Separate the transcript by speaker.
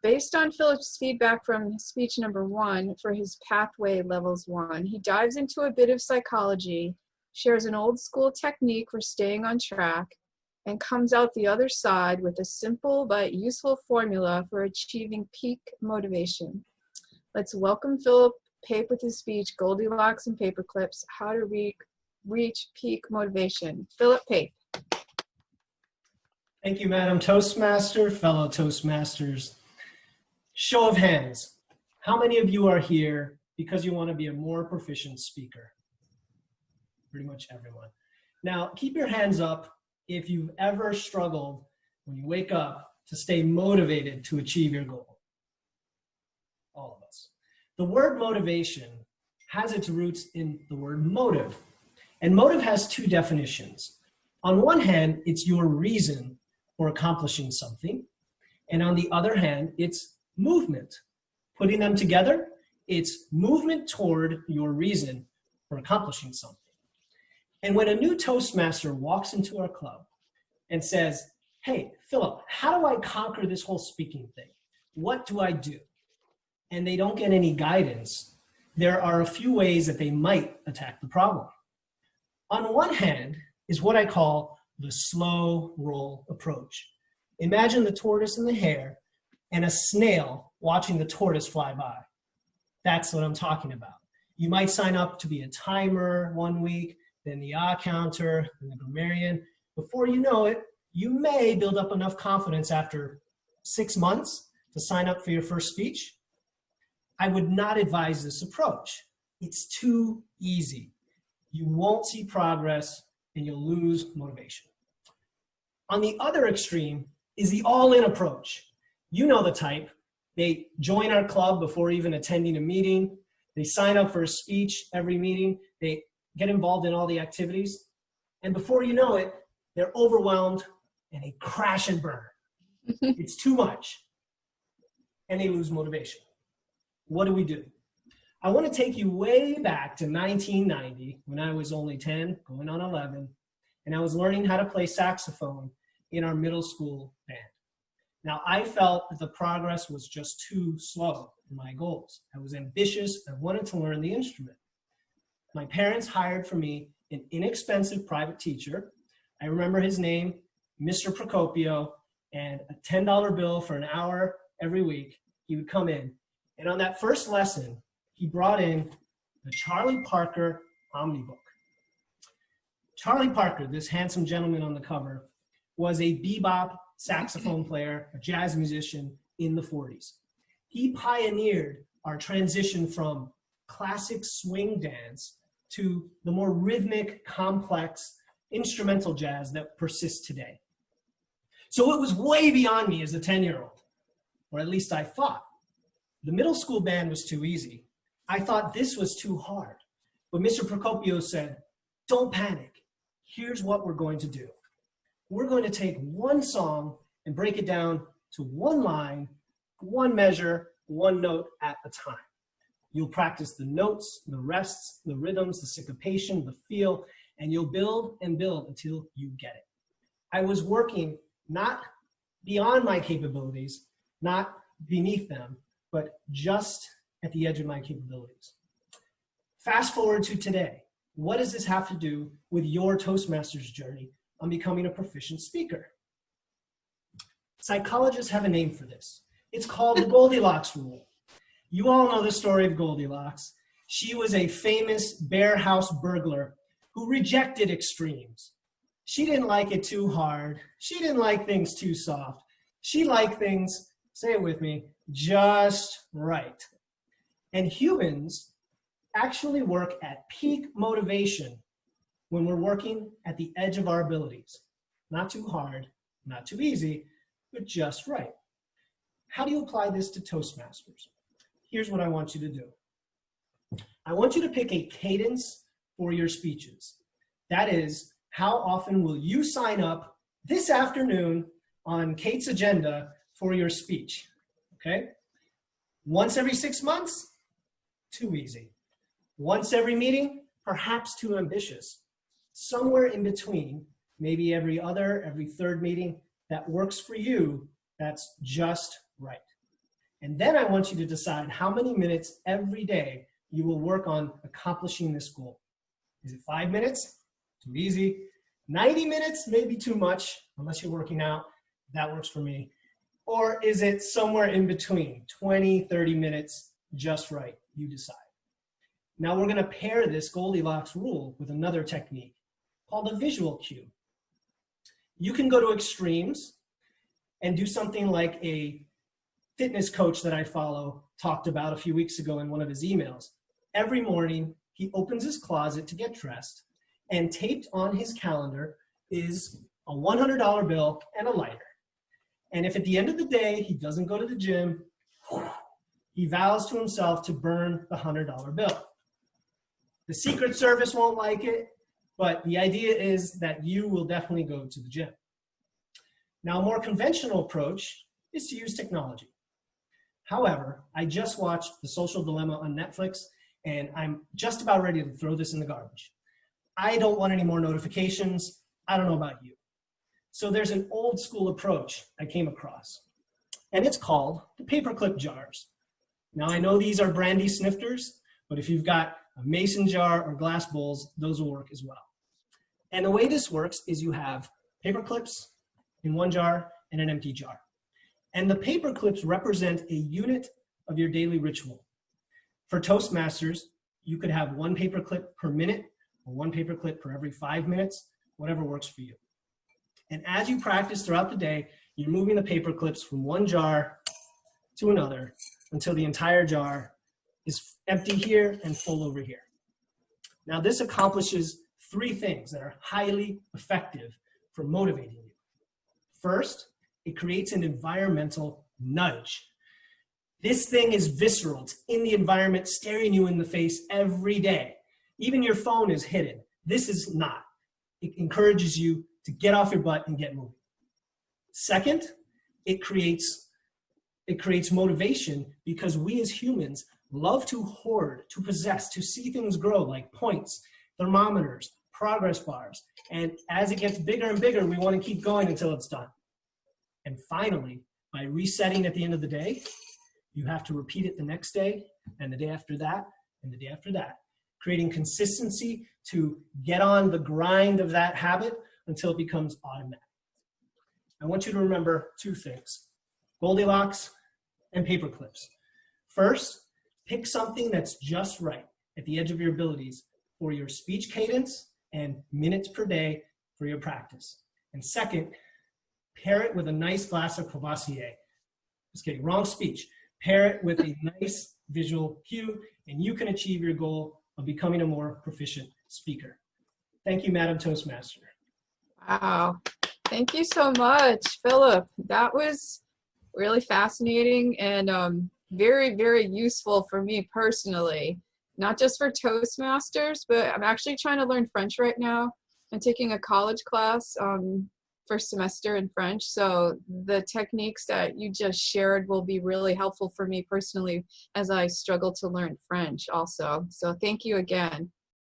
Speaker 1: Based on Philip's feedback from speech number 1 for his pathway levels 1, he dives into a bit of psychology, shares an old school technique for staying on track, and comes out the other side with a simple but useful formula for achieving peak motivation. Let's welcome Philip Pape with his speech, Goldilocks and Paperclips, How to Reach Peak Motivation. Philip Pape.
Speaker 2: Thank you, Madam Toastmaster, fellow Toastmasters. Show of hands. How many of you are here because you want to be a more proficient speaker? Pretty much everyone. Now, keep your hands up if you've ever struggled when you wake up to stay motivated to achieve your goal. All of us. The word motivation has its roots in the word motive. And motive has two definitions. On one hand, it's your reason for accomplishing something. And on the other hand, it's movement. Putting them together, it's movement toward your reason for accomplishing something. And when a new Toastmaster walks into our club and says, hey, Philip, how do I conquer this whole speaking thing? What do I do? And they don't get any guidance, there are a few ways that they might attack the problem. On one hand is what I call the slow roll approach. Imagine the tortoise and the hare and a snail watching the tortoise fly by. That's what I'm talking about. You might sign up to be a timer 1 week, then the counter, then the grammarian. Before you know it, you may build up enough confidence after 6 months to sign up for your first speech. I would not advise this approach. It's too easy. You won't see progress and you'll lose motivation. On the other extreme is the all-in approach. You know the type. They join our club before even attending a meeting. They sign up for a speech every meeting. They get involved in all the activities. And before you know it, they're overwhelmed and they crash and burn. It's too much. And they lose motivation. What do? I want to take you way back to 1990 when I was only 10, going on 11, and I was learning how to play saxophone in our middle school band. Now, I felt that the progress was just too slow for my goals. I was ambitious. I wanted to learn the instrument. My parents hired for me an inexpensive private teacher. I remember his name, Mr. Procopio, and a $10 bill for an hour every week. He would come in. And on that first lesson, he brought in the Charlie Parker Omnibook. Charlie Parker, this handsome gentleman on the cover, was a bebop saxophone player, a jazz musician in the 40s. He pioneered our transition from classic swing dance to the more rhythmic, complex, instrumental jazz that persists today. So it was way beyond me as a 10-year-old, or at least I thought. The middle school band was too easy. I thought this was too hard. But Mr. Procopio said, don't panic. Here's what we're going to do. We're going to take one song and break it down to one line, one measure, one note at a time. You'll practice the notes, the rests, the rhythms, the syncopation, the feel, and you'll build and build until you get it. I was working not beyond my capabilities, not beneath them, but just at the edge of my capabilities. Fast forward to today. What does this have to do with your Toastmasters journey on becoming a proficient speaker? Psychologists have a name for this. It's called the Goldilocks Rule. You all know the story of Goldilocks. She was a famous bear house burglar who rejected extremes. She didn't like it too hard. She didn't like things too soft. She liked things, say it with me, just right. And humans actually work at peak motivation when we're working at the edge of our abilities. Not too hard, not too easy, but just right. How do you apply this to Toastmasters? Here's what I want you to do. I want you to pick a cadence for your speeches. That is, how often will you sign up this afternoon on Kate's agenda for your speech? Okay? Once every 6 months? Too easy. Once every meeting? Perhaps too ambitious. Somewhere in between, maybe every third meeting that works for you, that's just right. And then I want you to decide how many minutes every day you will work on accomplishing this goal. Is it 5 minutes? Too easy. 90 minutes? Maybe too much, unless you're working out. That works for me. Or is it somewhere in between, 20, 30 minutes, just right? You decide. Now we're going to pair this Goldilocks rule with another technique called a visual cue. You can go to extremes and do something like a fitness coach that I follow talked about a few weeks ago in one of his emails. Every morning, he opens his closet to get dressed, and taped on his calendar is a $100 bill and a lighter. And if at the end of the day, he doesn't go to the gym, he vows to himself to burn the $100 bill. The Secret Service won't like it, but the idea is that you will definitely go to the gym. Now, a more conventional approach is to use technology. However, I just watched The Social Dilemma on Netflix, and I'm just about ready to throw this in the garbage. I don't want any more notifications. I don't know about you. So there's an old school approach I came across, and it's called the paperclip jars. Now, I know these are brandy snifters, but if you've got a mason jar or glass bowls, those will work as well. And the way this works is you have paper clips in one jar and an empty jar. And the paper clips represent a unit of your daily ritual. For Toastmasters, you could have one paper clip per minute or one paper clip per every 5 minutes, whatever works for you. And as you practice throughout the day, you're moving the paper clips from one jar to another until the entire jar is empty here and full over here. Now, this accomplishes 3 things that are highly effective for motivating you. First, it creates an environmental nudge. This thing is visceral. It's in the environment, staring you in the face every day. Even your phone is hidden. This is not. It encourages you to get off your butt and get moving. Second, it creates motivation because we as humans love to hoard, to possess, to see things grow, like points, thermometers, progress bars. And as it gets bigger and bigger, we want to keep going until it's done. And finally, by resetting at the end of the day, you have to repeat it the next day and the day after that and the day after that, creating consistency to get on the grind of that habit until it becomes automatic. I want you to remember 2 things, Goldilocks and paper clips. First, pick something that's just right at the edge of your abilities for your speech cadence and minutes per day for your practice. And second, pair it with a nice glass of Courvoisier. Just kidding, wrong speech. Pair it with a nice visual cue, and you can achieve your goal of becoming a more proficient speaker. Thank you, Madam Toastmaster.
Speaker 1: Wow. Thank you so much, Philip. That was really fascinating and very, very useful for me personally. Not just for Toastmasters, but I'm actually trying to learn French right now. I'm taking a college class first semester in French, so the techniques that you just shared will be really helpful for me personally as I struggle to learn French also. So thank you again.